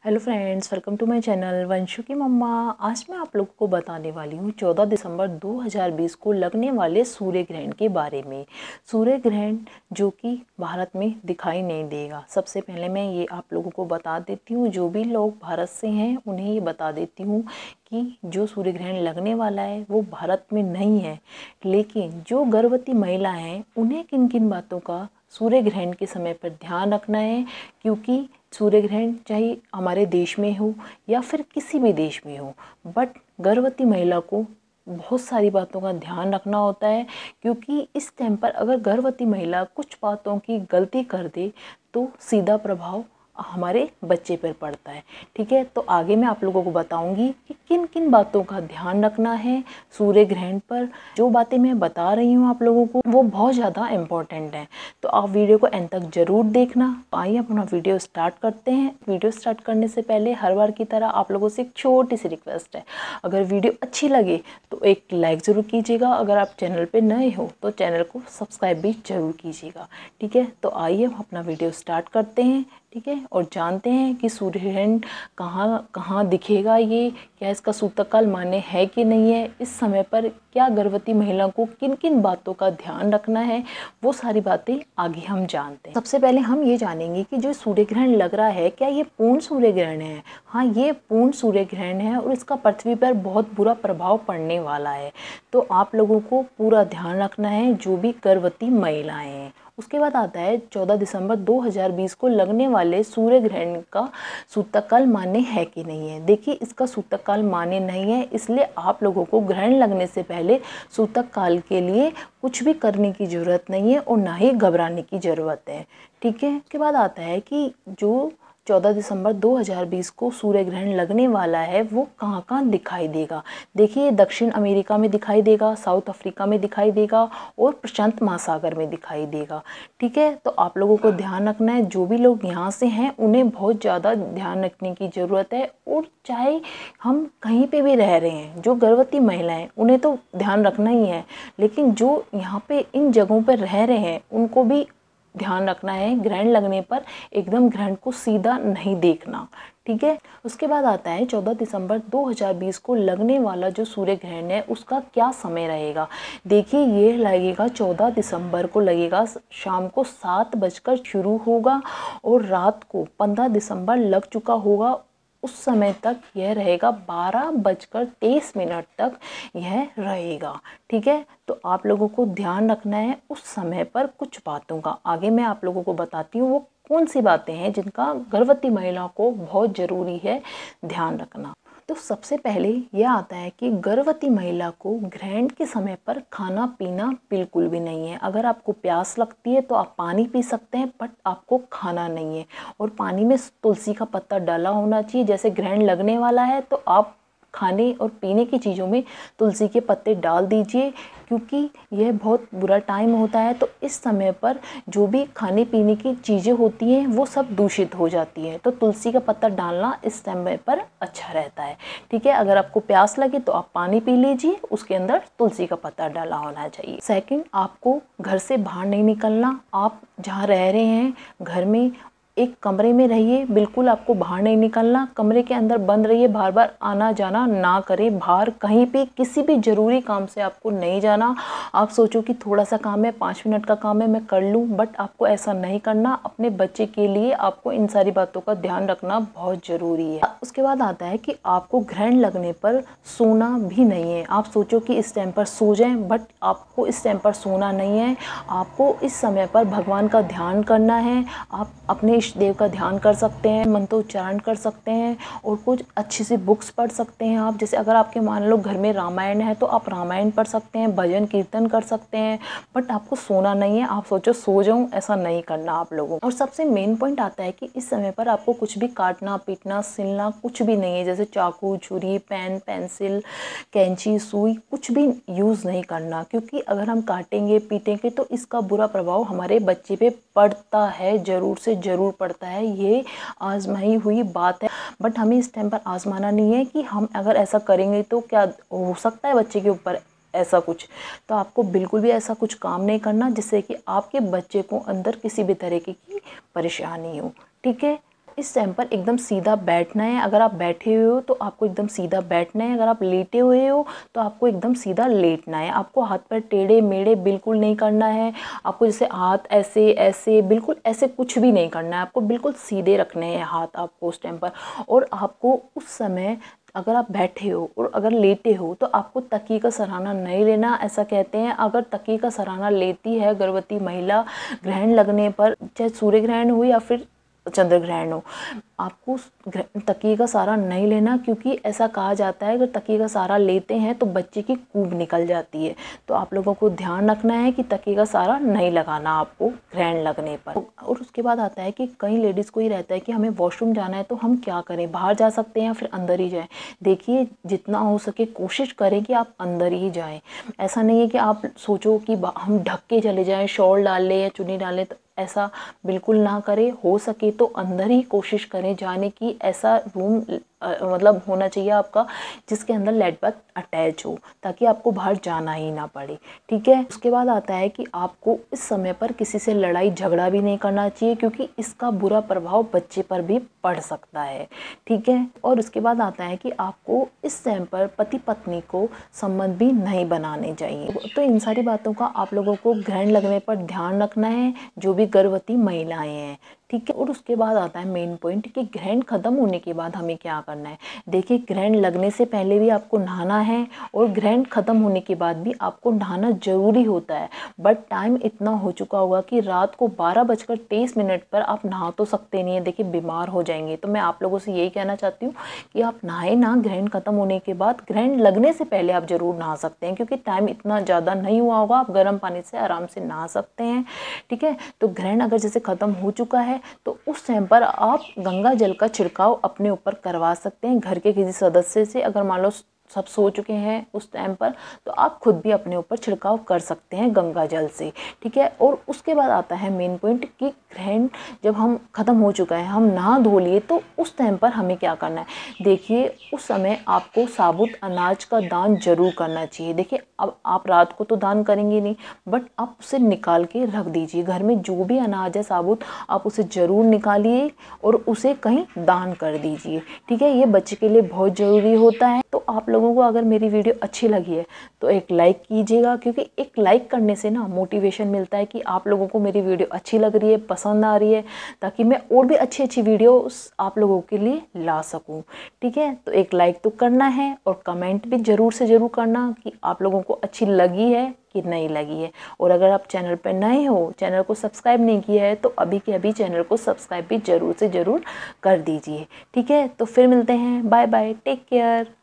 Hello friends, welcome to my channel Vanshu की मम्मा। आज मैं आप लोगों को बताने वाली हूँ 14 दिसंबर 2020 को लगने वाले सूर्य ग्रहण के बारे में। सूर्य ग्रहण जो कि भारत में दिखाई नहीं देगा। सबसे पहले मैं ये आप लोगों को बता देती हूँ, जो भी लोग भारत से हैं उन्हें ये बता देती हूँ कि जो सूर्य ग्रहण लगने वाला है वो भारत में नहीं है। लेकिन जो गर्भवती महिला हैं उन्हें किन किन बातों का सूर्य ग्रहण के समय पर ध्यान रखना है, क्योंकि सूर्य ग्रहण चाहे हमारे देश में हो या फिर किसी भी देश में हो, बट गर्भवती महिला को बहुत सारी बातों का ध्यान रखना होता है। क्योंकि इस टाइम पर अगर गर्भवती महिला कुछ बातों की गलती कर दे तो सीधा प्रभाव हमारे बच्चे पर पड़ता है। ठीक है, तो आगे मैं आप लोगों को बताऊंगी कि किन किन बातों का ध्यान रखना है सूर्य ग्रहण पर। जो बातें मैं बता रही हूँ आप लोगों को वो बहुत ज़्यादा इम्पोर्टेंट है, तो आप वीडियो को एंड तक ज़रूर देखना। आइए अपना वीडियो स्टार्ट करते हैं। वीडियो स्टार्ट करने से पहले हर बार की तरह आप लोगों से एक छोटी सी रिक्वेस्ट है, अगर वीडियो अच्छी लगे तो एक लाइक ज़रूर कीजिएगा। अगर आप चैनल पे नए हो तो चैनल को सब्सक्राइब भी ज़रूर कीजिएगा। ठीक है, तो आइए हम अपना वीडियो स्टार्ट करते हैं। ठीक है, और जानते हैं कि सूर्य ग्रहण कहाँ कहाँ दिखेगा, ये क्या इसका सूतककाल मान्य है कि नहीं है, इस समय पर क्या गर्भवती महिला को किन किन बातों का ध्यान रखना है, वो सारी बातें आगे हम जानते हैं। सबसे पहले हम ये जानेंगे कि जो सूर्य ग्रहण लग रहा है क्या ये पूर्ण सूर्य ग्रहण है। हाँ, ये पूर्ण सूर्य ग्रहण है और इसका पृथ्वी पर बहुत बुरा प्रभाव पड़ने वाला है, तो आप लोगों को पूरा ध्यान रखना है, जो भी गर्भवती महिलाएं हैं। उसके बाद आता है 14 दिसंबर 2020 को लगने वाले सूर्य ग्रहण का सूतककाल मान्य है कि नहीं है। देखिए, इसका सूतककाल मान्य नहीं है, इसलिए आप लोगों को ग्रहण लगने से पहले सूतककाल के लिए कुछ भी करने की ज़रूरत नहीं है और ना ही घबराने की ज़रूरत है। ठीक है, उसके बाद आता है कि जो 14 दिसंबर 2020 को सूर्य ग्रहण लगने वाला है वो कहाँ कहाँ दिखाई देगा। देखिए, दक्षिण अमेरिका में दिखाई देगा, साउथ अफ्रीका में दिखाई देगा और प्रशांत महासागर में दिखाई देगा। ठीक है, तो आप लोगों को ध्यान रखना है, जो भी लोग यहाँ से हैं उन्हें बहुत ज़्यादा ध्यान रखने की ज़रूरत है। और चाहे हम कहीं पे भी रह रहे हैं, जो गर्भवती महिलाएं उन्हें तो ध्यान रखना ही है, लेकिन जो यहाँ पे इन जगहों पर रह रहे हैं उनको भी ध्यान रखना है। ग्रहण लगने पर एकदम ग्रहण को सीधा नहीं देखना। ठीक है, उसके बाद आता है 14 दिसंबर 2020 को लगने वाला जो सूर्य ग्रहण है उसका क्या समय रहेगा। देखिए, ये लगेगा 14 दिसंबर को लगेगा, शाम को 7 बजकर शुरू होगा और रात को 15 दिसंबर लग चुका होगा। उस समय तक यह रहेगा, 12:23 तक यह रहेगा। ठीक है, तो आप लोगों को ध्यान रखना है उस समय पर कुछ बातों का। आगे मैं आप लोगों को बताती हूँ वो कौन सी बातें हैं जिनका गर्भवती महिला को बहुत ज़रूरी है ध्यान रखना। तो सबसे पहले यह आता है कि गर्भवती महिला को ग्रहण के समय पर खाना पीना बिल्कुल भी नहीं है। अगर आपको प्यास लगती है तो आप पानी पी सकते हैं, बट आपको खाना नहीं है। और पानी में तुलसी का पत्ता डाला होना चाहिए। जैसे ग्रहण लगने वाला है तो आप खाने और पीने की चीज़ों में तुलसी के पत्ते डाल दीजिए, क्योंकि यह बहुत बुरा टाइम होता है। तो इस समय पर जो भी खाने पीने की चीज़ें होती हैं वो सब दूषित हो जाती हैं, तो तुलसी का पत्ता डालना इस समय पर अच्छा रहता है। ठीक है, अगर आपको प्यास लगे तो आप पानी पी लीजिए, उसके अंदर तुलसी का पत्ता डाला होना चाहिए। सेकंड, आपको घर से बाहर नहीं निकलना। आप जहाँ रह रहे हैं घर में एक कमरे में रहिए, बिल्कुल आपको बाहर नहीं निकलना। कमरे के अंदर बंद रहिए, बार बार आना जाना ना करें। बाहर कहीं भी किसी भी ज़रूरी काम से आपको नहीं जाना। आप सोचो कि थोड़ा सा काम है, 5 मिनट का काम है, मैं कर लूँ, बट आपको ऐसा नहीं करना। अपने बच्चे के लिए आपको इन सारी बातों का ध्यान रखना बहुत ज़रूरी है। उसके बाद आता है कि आपको ग्रहण लगने पर सोना भी नहीं है। आप सोचो कि इस टाइम पर सो जाएं, बट आपको इस टाइम पर सोना नहीं है। आपको इस समय पर भगवान का ध्यान करना है। आप अपने इष्ट देव का ध्यान कर सकते हैं, मंत्रोच्चारण कर सकते हैं और कुछ अच्छी सी बुक्स पढ़ सकते हैं आप। जैसे अगर आपके मान लो घर में रामायण है तो आप रामायण पढ़ सकते हैं, भजन कीर्तन कर सकते हैं, बट आपको सोना नहीं है। आप सोचो सो जाऊं, ऐसा नहीं करना आप लोगों को। और सबसे मेन पॉइंट आता है कि इस समय पर आपको कुछ भी काटना पीटना सिलना कुछ भी नहीं है। जैसे चाकू छुरी पेन पेंसिल कैंची सुई कुछ भी यूज़ नहीं करना, क्योंकि अगर हम काटेंगे पीटेंगे तो इसका बुरा प्रभाव हमारे बच्चे पे पड़ता है, ज़रूर से ज़रूर पड़ता है। ये आजमाई हुई बात है, बट हमें इस टाइम पर आजमाना नहीं है कि हम अगर ऐसा करेंगे तो क्या हो सकता है बच्चे के ऊपर ऐसा कुछ। तो आपको बिल्कुल भी ऐसा कुछ काम नहीं करना जिससे कि आपके बच्चे को अंदर किसी भी तरीके की परेशानी हो। ठीक है, इस टाइम पर एकदम सीधा बैठना है। अगर आप बैठे हुए हो तो आपको एकदम सीधा बैठना है, अगर आप लेटे हुए हो तो आपको एकदम सीधा लेटना है। आपको हाथ पैर टेढ़े मेढ़े बिल्कुल नहीं करना है। आपको जैसे हाथ ऐसे ऐसे बिल्कुल ऐसे कुछ भी नहीं करना है, आपको बिल्कुल सीधे रखने हैं हाथ आपको उस टाइम पर। और आपको उस समय अगर आप बैठे हो और अगर लेटे हो तो आपको तकिए का सहारा नहीं लेना। ऐसा कहते हैं अगर तकिए का सहारा लेती है गर्भवती महिला ग्रहण लगने पर, चाहे सूर्य ग्रहण हो या फिर चंद्र ग्रहण हो, आपको तकिए का सहारा नहीं लेना, क्योंकि ऐसा कहा जाता है अगर तकिए का सहारा लेते हैं तो बच्चे की कूब निकल जाती है। तो आप लोगों को ध्यान रखना है कि तकिए का सहारा नहीं लगाना आपको ग्रहण लगने पर। और उसके बाद आता है कि कई लेडीज़ को ही रहता है कि हमें वॉशरूम जाना है तो हम क्या करें, बाहर जा सकते हैं या फिर अंदर ही जाएं। देखिए जितना हो सके कोशिश करें कि आप अंदर ही जाएं। ऐसा नहीं है कि आप सोचो कि हम ढक के चले जाएं, शॉल डाल लें या चुन्नी डाल लें, तो ऐसा बिल्कुल ना करें। हो सके तो अंदर ही कोशिश करें जाने की। ऐसा रूम मतलब होना चाहिए आपका जिसके अंदर लेट बाथ अटैच हो, ताकि आपको बाहर जाना ही ना पड़े। ठीक है। उसके बाद आता है कि आपको इस समय पर किसी से लड़ाई झगड़ा भी नहीं करना चाहिए, क्योंकि इसका बुरा प्रभाव बच्चे पर भी पड़ सकता है। ठीक है। और उसके बाद आता है कि आपको इस टाइम पर पति पत्नी को संबंध भी नहीं बनाने चाहिए। तो इन सारी बातों का आप लोगों को ग्रहण लगने पर ध्यान रखना है, जो भी गर्भवती महिलाएं हैं। ठीक है। और उसके बाद आता है मेन पॉइंट कि ग्रहण खत्म होने के बाद हमें क्या करना है। देखिए ग्रहण लगने से पहले भी आपको नहाना है और ग्रहण खत्म होने के बाद भी आपको नहाना जरूरी होता है। बट टाइम इतना हो चुका होगा कि रात को 12:23 पर आप नहा तो सकते नहीं है, देखिए बीमार हो जाएंगे। तो मैं आप लोगों से यही कहना चाहती हूँ कि आप नहाए ना ग्रहण खत्म होने के बाद, ग्रहण लगने से पहले आप जरूर नहा सकते हैं, क्योंकि टाइम इतना ज़्यादा नहीं हुआ होगा, आप गर्म पानी से आराम से नहा सकते हैं। ठीक है। तो ग्रहण अगर जैसे खत्म हो चुका है तो उस टाइम पर आप गंगा जल का छिड़काव अपने ऊपर करवा सकते हैं घर के किसी सदस्य से। अगर मान लो सब सो चुके हैं उस टाइम पर, तो आप खुद भी अपने ऊपर छिड़काव कर सकते हैं गंगा जल से। ठीक है। और उसके बाद आता है मेन पॉइंट कि ग्रहण जब हम खत्म हो चुका है, हम नहा धो लिए, तो उस टाइम पर हमें क्या करना है। देखिए उस समय आपको साबुत अनाज का दान जरूर करना चाहिए। देखिए अब आप रात को तो दान करेंगे नहीं, बट आप उसे निकाल के रख दीजिए। घर में जो भी अनाज है साबुत, आप उसे ज़रूर निकालिए और उसे कहीं दान कर दीजिए। ठीक है। ये बच्चे के लिए बहुत ज़रूरी होता है। तो आप लोगों को अगर मेरी वीडियो अच्छी लगी है तो एक लाइक कीजिएगा, क्योंकि एक लाइक करने से ना मोटिवेशन मिलता है कि आप लोगों को मेरी वीडियो अच्छी लग रही है, पसंद आ रही है, ताकि मैं और भी अच्छी अच्छी वीडियो आप लोगों के लिए ला सकूं। ठीक है। तो एक लाइक तो करना है और कमेंट भी ज़रूर से ज़रूर करना कि आप लोगों को अच्छी लगी है कि नहीं लगी है। और अगर आप चैनल पर नए हो, चैनल को सब्सक्राइब नहीं किया है, तो अभी के अभी चैनल को सब्सक्राइब भी ज़रूर से ज़रूर कर दीजिए। ठीक है। तो फिर मिलते हैं। Bye bye, take care.